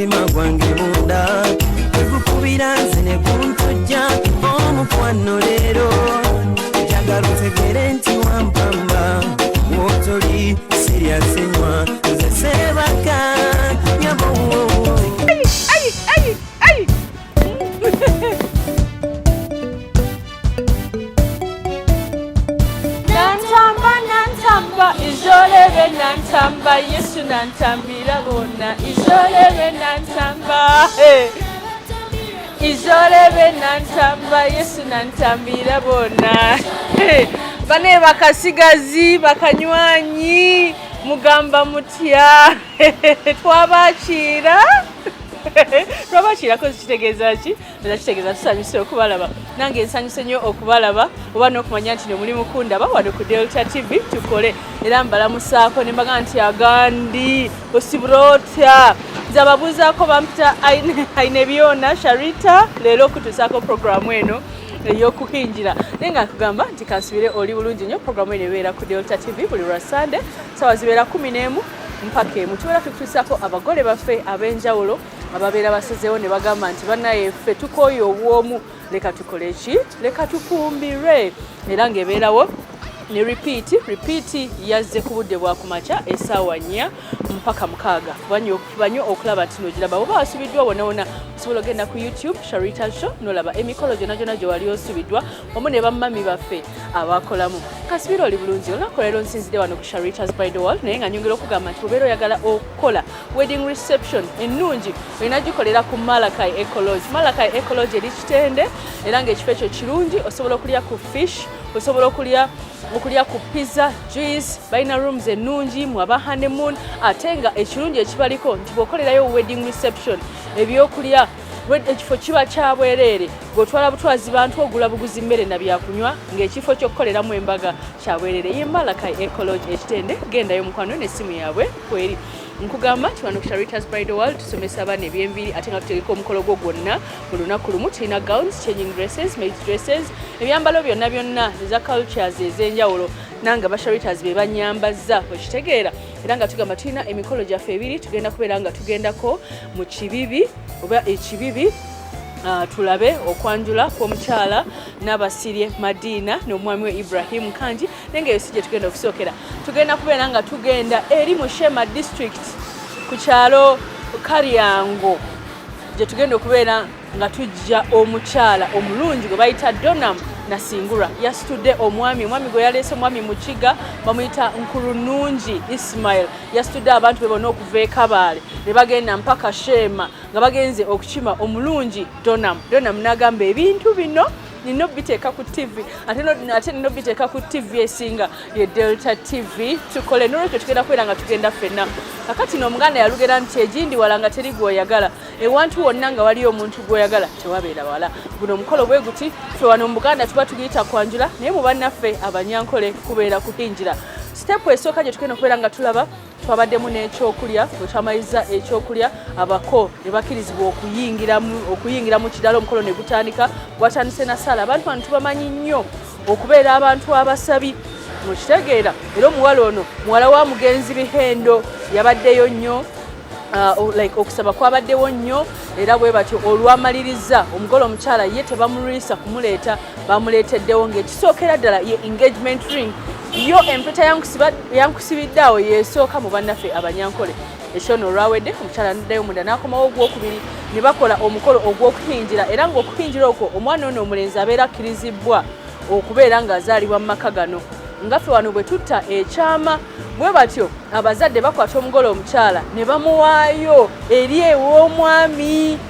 mutima gwange munda ekukubira nze ne kuntujja omukwano leero njagala otegere nti wampamba wotoli siryasenywa nze sebaka nyabo Nantamba izolebe nantamba Yesu nantambira bona izolebe nantamba izolebe nantamba Yesu nantambira bona bane bakasigazi bakanywanyi mugamba mutya twabakira ko kitegeeza ki kitegeeza tusanyuse okubalaba nange nsanyuse nnyo okubalaba oba n'okumanya nti ne muli mukundaba wano ku Delta TV tukole era mbalamusaako ne mbaga nti agandi osibula otya nze ababuuzaako bampita aine byona Sharita leero okutuusaako programu eno ey'okuhinjira naye nga nkugamba nti kansubire oli bulungi nnyo programu eno ebeera ku Delta TV buli lwa Sunday sawa zibeera 11 mpaka emu tubeera tukutuusaako abagole baffe ab'enjawulo ababeera basezeewo ne bagamba nti bannaye ffe tukooye obwomu leka tukole ki leka tufumbire era ng'ebeerawo ne repeat yazze ku budde bwa kumakya essaawa 4 mpaka 6 banyo okulaba nti nogiraba oba wasubiddwa wonawona osobola ogenda ku YouTube Sharita's Show nolaba emikolo gyonna gye wali osubiddwa omu ne bammami baffe abakolamu kasibira oli bulungi olunaku leero nsinzidde wano ku Sharita's Bridal World naye nga nyongera okugamba nti obeera oyagala okukola wedding reception ennungi olina gikolera ku Malakai Ecology eri Kitende era ng'ekifo ekyo kirungi osobola okulya ku fish osobola okulya ku pizza juice balina rooms ennungi mwaba honeymoon ate nga ekirungi ekibaliko nti bw'okolerayo wedding reception ebyokulya ekifo kiba kyabwereere bw'otwala butwazi bantu ogula buguzi mmere na byakunywa ng'ekifo ky'okukoleramu embaga kyabwereere ye Malakai Ecology Ekitende gendayo mukwano n'essimu yaabwe kweri nkugamba nti wano ku Sharita's Bridal World tusomesa abaana eby'enviiri ate nga tutegeka omukolo gwo gwonna mu lunaku lumu tulina gowns changing dresses made dresses ebyambalo byonna eza cultures ez'enjawulo nanga ba Sharita's be banyambazza okitegeera era nga tugamba tulina emikolo gyaffe ebiri tugenda kubeera nga tugendako mu kibibi oba ekibibi tulabe okwanjula kw'omukyala n'abasirye Madina n'omwami we Ibrahim Kanji nenga eyo si gye tugenda okusookera tugenda kubeera nga tugenda eri mu Shema District ku kyalo Karyango gye tugenda okubeera nga tujja omukyala omulungi gwe bayita Donam Nasingura yasitudde omwami gwe yaleese omwami Mukiga bamuyita Nkurunungi Ismail yasitudde abantu be bonna okuva e Kabaale ne bagenda mpaka Shema nga bagenze okukima omulungi Donam n'agamba ebintu bino nino biteeka ku TV ate nino biteeka ku TV esinga ye Delta TV tukole n'olwekyo tugenda kubeera nga tugenda ffenna kakati n'omuganda yalugera nti egindi wala nga teri gw'oyagala ewantu wonna nga waliyo omuntu gw'oyagala tewabeera wala guno omukolo bwe guti ffe wano mu Buganda tuba tugiyita kwanjula naye mu bannaffe abanyankole kubeera kuhinjira step esooka gye tugenda kubeera nga tulaba twabaddemu n'ekyokulya bwe twamaliza ekyokulya abako ne bakkirizibwa okuyingira mu kidala omukolo ne gutandika gwatandise na sala abantu bano tubamanyi nnyo okubeera abantu abasabi mukitegeera era omuwala ono muwala wa mugenzi Bihendo yabaddeyo nnyo okusaba kwabaddewo nnyo era bwe batyo olwamaliriza omugole omukyala ye tebamulwisa kumuleeta bamuleeteddewo ng'ekisookera ddala ye engagement ring yo empeta yankusibidde awo yeesooka mu bannaffe abanyankole ekyo n'olwawedde omukyala n'addayo munda n'akomawo ogwokubiri ne bakola omukolo ogw'okuhinjira era ng'okuhinjira okwo omwana ono omulenzi abeera akkirizibwa okubeera ng'azaalibwa mu maka gano ngaffe wano bwe tutta ekyama bwe batyo abazadde bakwata omugole omukyala ne bamuwaayo eri ew'omwami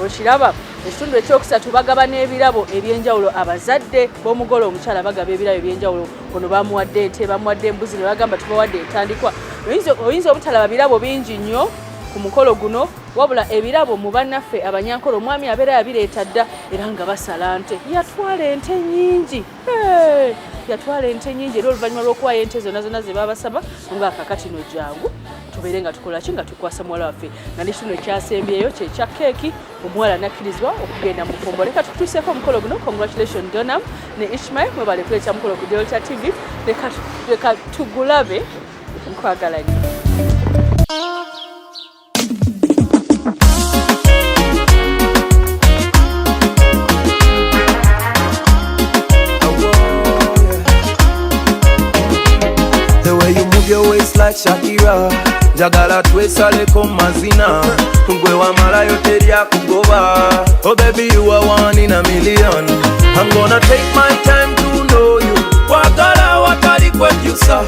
okiraba ekitundu ekyokusatu bagaba n'ebirabo eby'enjawulo abazadde b'omugole omukyala bagaba ebirabo eby'enjawulo ono bamuwadde ente bamuwadde embuzi ne bagamba tubawadde entandikwa oyinza obutalaba birabo bingi nnyo ku mukolo guno wabula ebirabo mu bannaffe abanyankole omwami abeera yabireeta dda era nga basala nte yatwala ente nnyingi era oluvannyuma lw'okuwayo ente zonna ze babasaba nga kakati no jangu tubeere nga tukola ki nga tukwasa muwala waffe nga nekino ekyasembyeyo kyekya keeki omuwala nakkirizibwa okugenda mu fumbo leka tutuuseeko omukolo guno congratulation Donam ne Ishmael mwebale kuleeta mukolo ku Delta TV leka tugulabe nkwagala nnyo nga Shakira njagala twesaleko mazina gwe wamalayo teryakugoba. Oh baby, you are one in a million. I'm gonna take my time to know you. Wagala watali kwekyusa,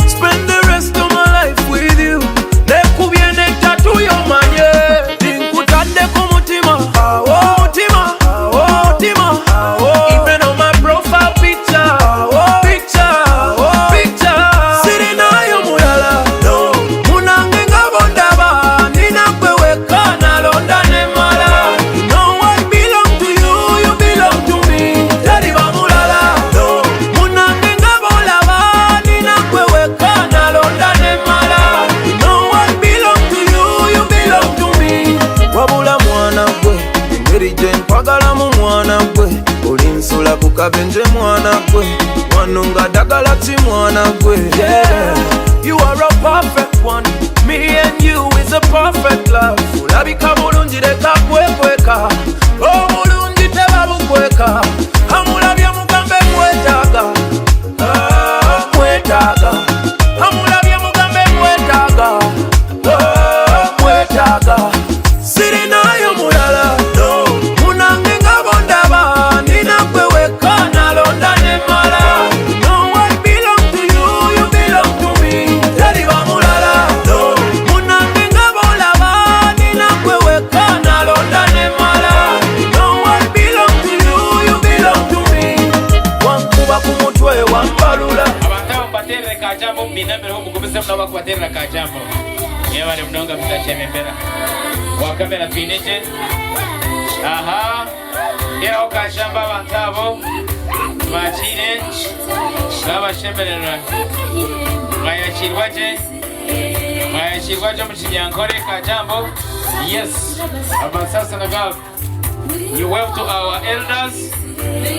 spend the rest of my life with you. Nekubye nektatu yomanye tinkutadde ku mutima, mutima, mutima. Even on my profile picture, picture. Sirinayo mulala, no. Munange nga bondaba, nina kwe weka nalonda ne mala. No one belong to you, you belong to me. Taliba mulala, no. Munange nga bolaba, nina kwe weka nalonda ne mala. No one belong to you, you belong to me. Wabula mwana gwe, engeri gye nkwagalamu mwana gwe. Olinsula ku kabenje mwana gwe, wano nga dagala ki mwana gwe. Yeah, you are a perfect one. Me and you is a perfect love. Olabika bulungi leka kwekweka, obulungi tebabukweka. Amulabye mugambe mwetaaga, mwetaaga. Amulabye mugambe mwetaaga, mwetaaga. Sirinayo mulala, no. Munange nga bondaba, nina kwe weka nalonda ne mala. No one belong to you, you belong to me. Taliba mulala, no. Munange nga bolaba, nina kwe weka nalonda ne mala. No one belong to you, you belong to me. Wankuba ku mutwe wambalula. Abantu baterera kajambo binamira omugobese mnaba kubaterera kajambo. Yebale mnonga mtachemembera. Wa kamera twineje. Aha. Yero kajamba abantu abo. Machine. Baba shemberera. Mwayashirwaje mu kinyankore kajambo. Yes. Abasasa na gal. You wave to our elders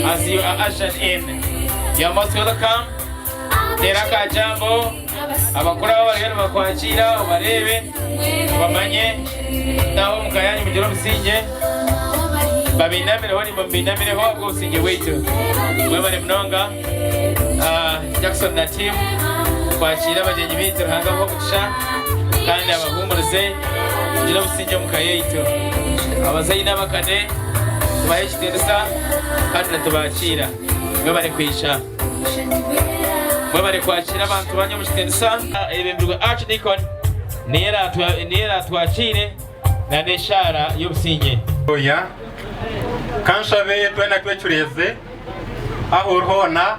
as you are ushered in. You are most welcome. Tera kajambo. Abakura b'abariyani bakwakira ubarebe bamanye naho mukayanyu mugero musinge babinamire honi babinamire ho bwo usinge weito mwebale mnonga Jackson na team kwakira abagenyi bitu hanga ho kugisha kandi abahumurize mugero musinge mukayeito abazayi n'abakane tubaye kiteresa kandi tubakira mwebale kwisha mwebale kwakira abantu banyo mukiteresa ebembirwe Archdeacon niyera twakire na neshara y'obusinge oya kanshabe twena twechureze aho ruhona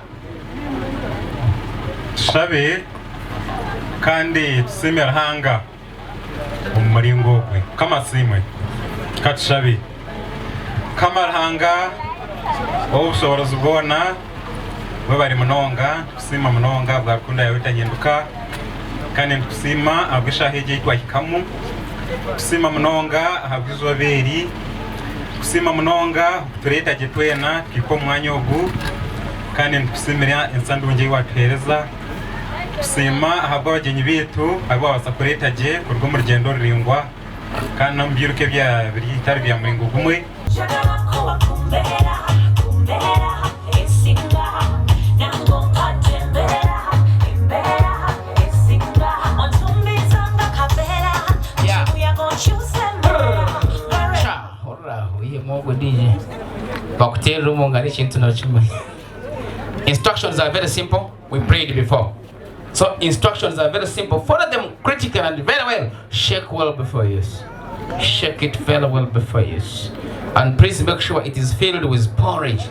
shabe kandi tusimera hanga umuringo gwe kama simwe katshabe kamarhanga obushoborozi bwona bwe bari munonga tusima munonga bwakunda yabitanyenduka kandi tusima abwishaheje yitwa hikamu tusima munonga ahabwizwa beri tusima munonga tureta jetwena kiko mwanya ogu kandi tusimira ensandunje wathereza tusima ahabwa abagenyi bitu abo basakureta je kurwo mu rugendo ruringwa kandi nambiruke bya biri itari bya muringo gumwe Instructions are very simple. We prayed before. So instructions are very simple. Follow them critically and very well. Shake well before you. Shake it very well before you. And please make sure it is filled with porridge.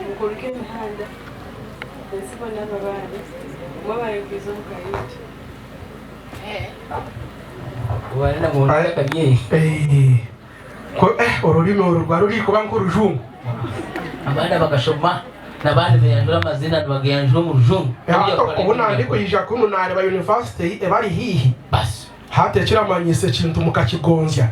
Mukuluke mihanda. Ensibo n'ababaale. Mwabaye kwiza mukayiti. Uwarenda mu ntaka kabye. Ko ururimi urwa ruri kuba nk'urujungu. Abana bagashoma nabandi beyanjura amazina bagayanjura mu rujungu. Ubu nandi kuyija ku munare ba university ebari hihi. Bas. Hatekera amanyise kintu mukakigonzya.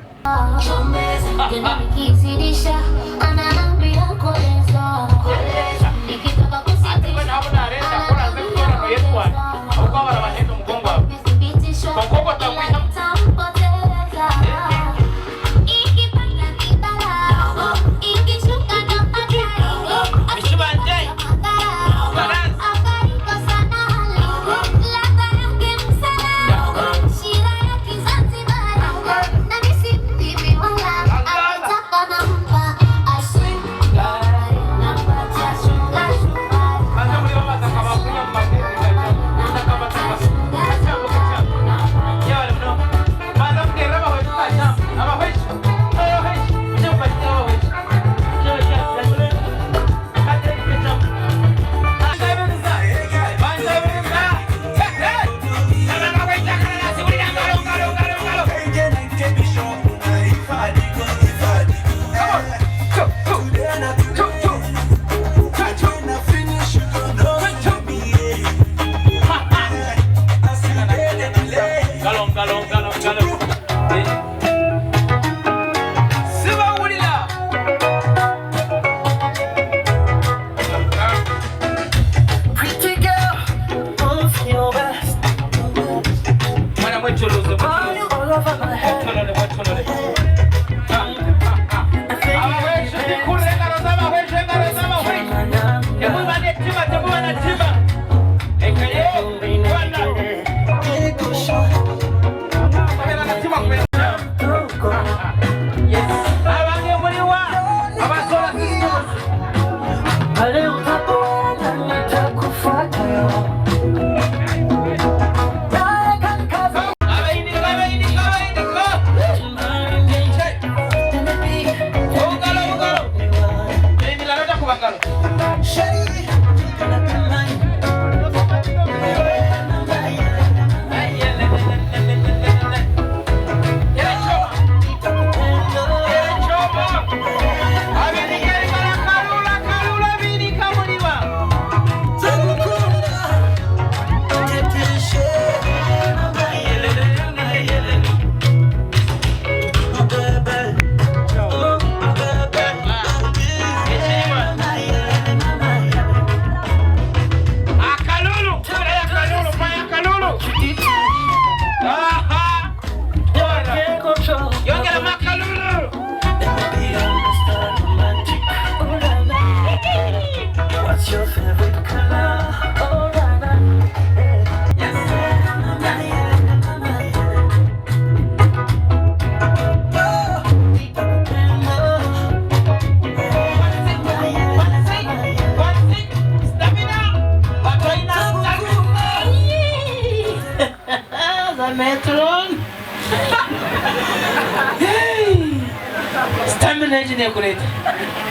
Stamina engineer kureta.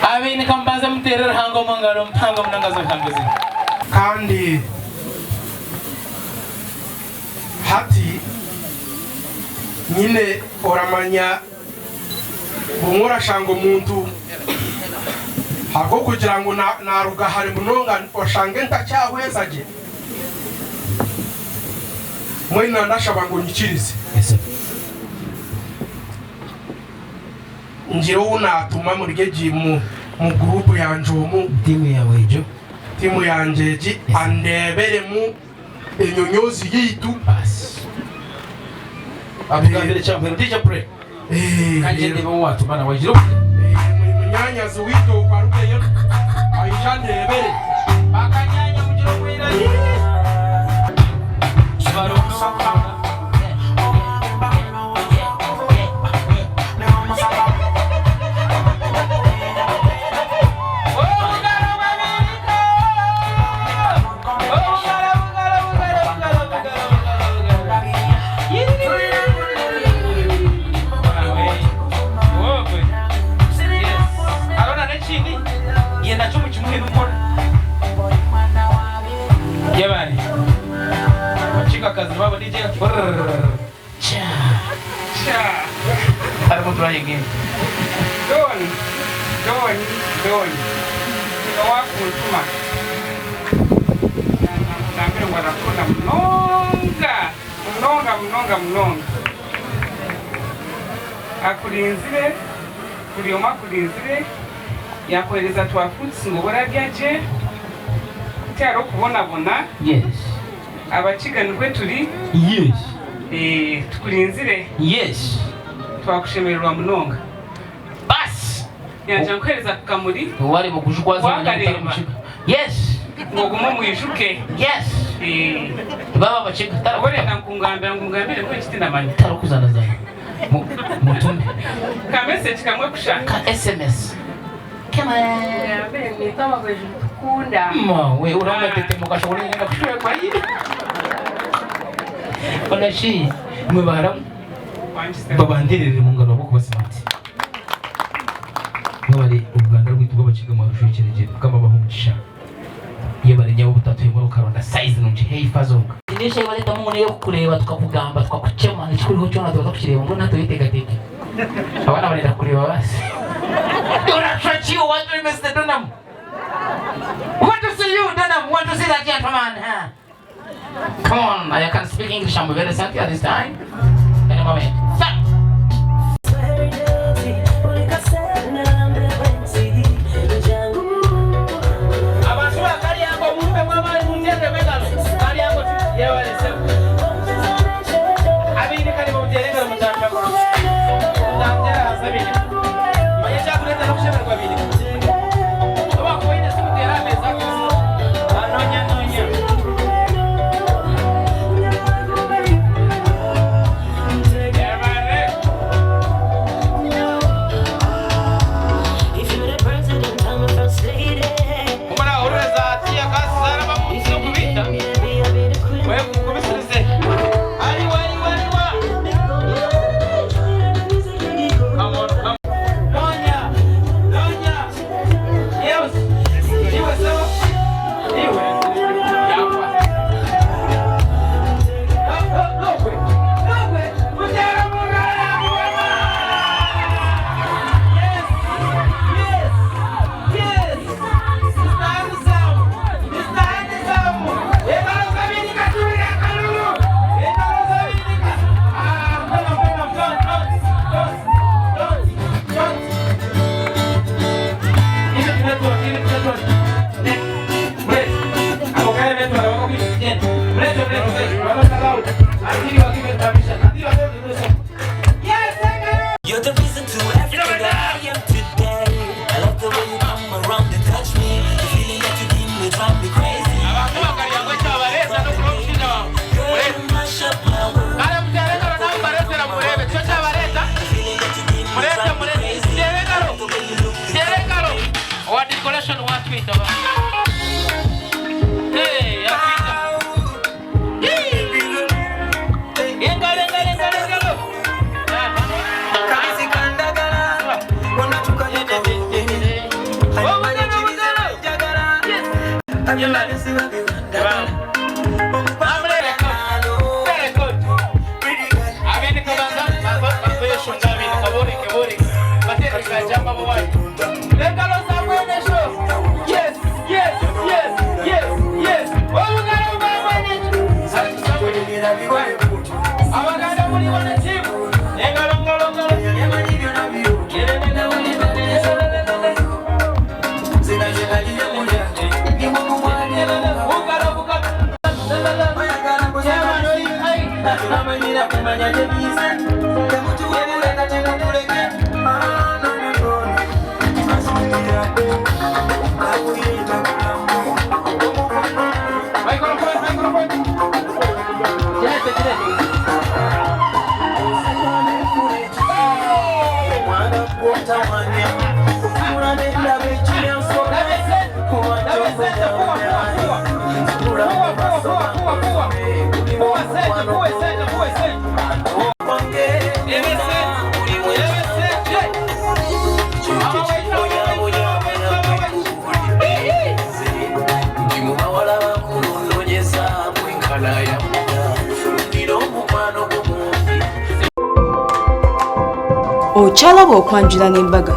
Abini kambaza muterera hango mangalo mpango mnangaza kambazi. Kandi hati nyine oramanya bumura shango muntu hako kugira ngo naruga hari munonga oshange ntacyahwezaje mwina ndashaba ngo nyikirize njiro unatuma muri geji mu group yanje mu timu ya wejo timu yanjeji andebere mu enyonyozi yitu bas abigambire cyangwa ndije pre kanje ndimo watu bana wajiro munyanya zuwito kwa rugeyo ayijandebere bakanyanya mujiro kwira shibaro Yabani. Machika kazi baba DJ. Cha. Harimo try again. Doni. Wakutuma. Nambira wanakuna mnonga. Akulinzire, kulioma kulinzire, yakohereza twafutsi ngo borabyaje. Cyaro kubonabona. Yes. Abakiganirwe turi. Yes. Tukulinzire. Yes. Twakushemererwa mnonga. Bas. Yanje nkohereza kukamuri. Wari mu kushukwaza na Yes. Ngogumo mwishuke. Yes. Baba bachika tara. Ore ngungambire ko kitinda mani. Tara kuzana zayo. Mutume. Ka message kamwe kushaka. Ka SMS. Kama ni kama kwa kunda. We unaona tete mukashobora ngenda kushwe kwa hili. Onashi mwebara. Baba ndirire mu ngano boko basimati. Mwari Uganda rwitwa bachika mu rushukireje kama bahumugisha. Yebare nyawo butatu yemo karonda size nunje hey fazonga. Inishe baleta mune yo kureba tukakugamba tukakuchema n'ikuriho cyo nato bakireba ngo nato yitegateke. Abana barenda kureba basi. Dora chachiwo what do Mr. Donam? What to see you Donam? Want to see that gentleman, huh? Come on, I can speak English. I'm very sorry at this time. In a moment. Stop. You're the reason to everything that I am today. I love the way you come around and touch me. The feeling that you give me drive me crazy. Girl, you mash up my world. The feeling that you give me drive me crazy. The way you look, What decoration want to eat? Every okyalaba okwanjula n'embaga.